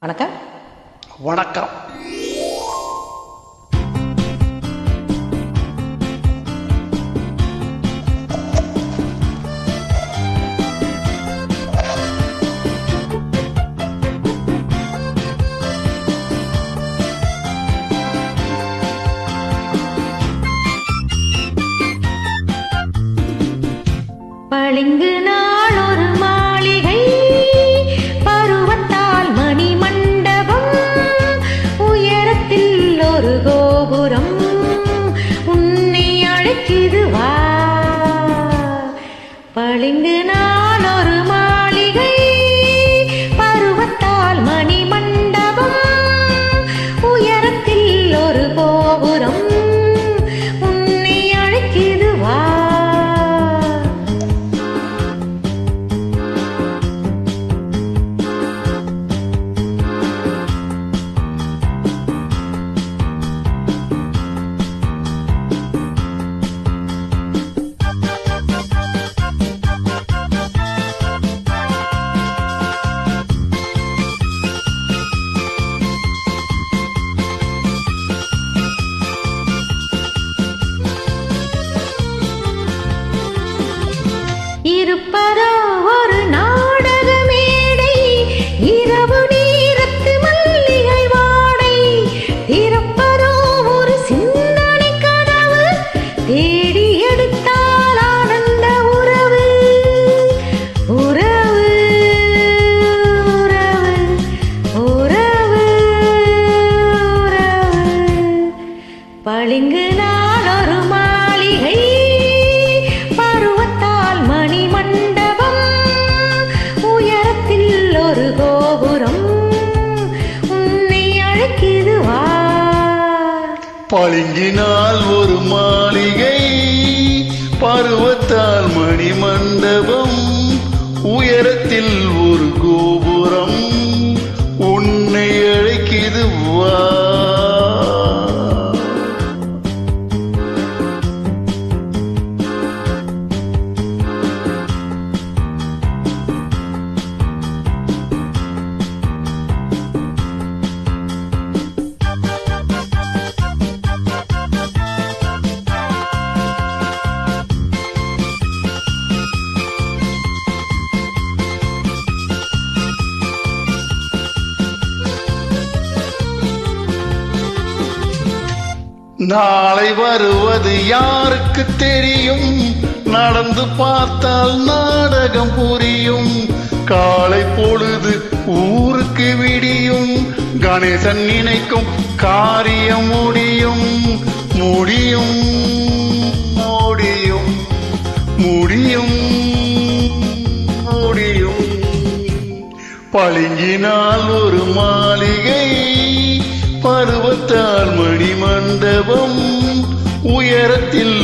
வணக்கம். வணக்கம். பளிங்கு நாள் ஒரு மாளிகை, பருவத்தால் மணி மண்டபம், உயரத்தில் ஒரு கோபுரம் உன்னை அழைக்குது வா. பளிங்கு நாள் ஒரு மாளிகை, பருவத்தால் மணி மண்டபம், உயரத்தில் ஒரு கோபுரம் உன்னை அழைக்குது வா. இருப்பதோ ஒரு நாடக மேடை, இரவு நேரத்து மல்லிகை வாடை, திறப்பதோ ஒரு சிந்தனை கதவு, தேடி எடுத்தால் ஆனந்த உறவு. உறவு உறவு உறவு உறவு. பளிங்கு நாள் ஒரு மாளிகை, பருவத்தால் மணி மண்டபம், உயரத்தில் ஒரு கோபுரம் உன்னை அழைக்குது வா. பளிங்கினால் ஒரு மாளிகை, பருவத்தால் மணி மண்டபம், உயரத்தில் ஒரு கோபுரம் உன்னை அழைக்குது வா. நாளை வருவது யாருக்கு தெரியும், நடந்து பார்த்தால் நாடகம் புரியும். காலை பொழுது ஊருக்கு விடியும், கணேசன் நினைக்கும் காரியம் முடியும். முடியும் முடியும் முடியும் முடியும். பளிங்கினால் ஒரு மாளிகை, பருவத்தால் மணி மண்டபம், உயரத்தில்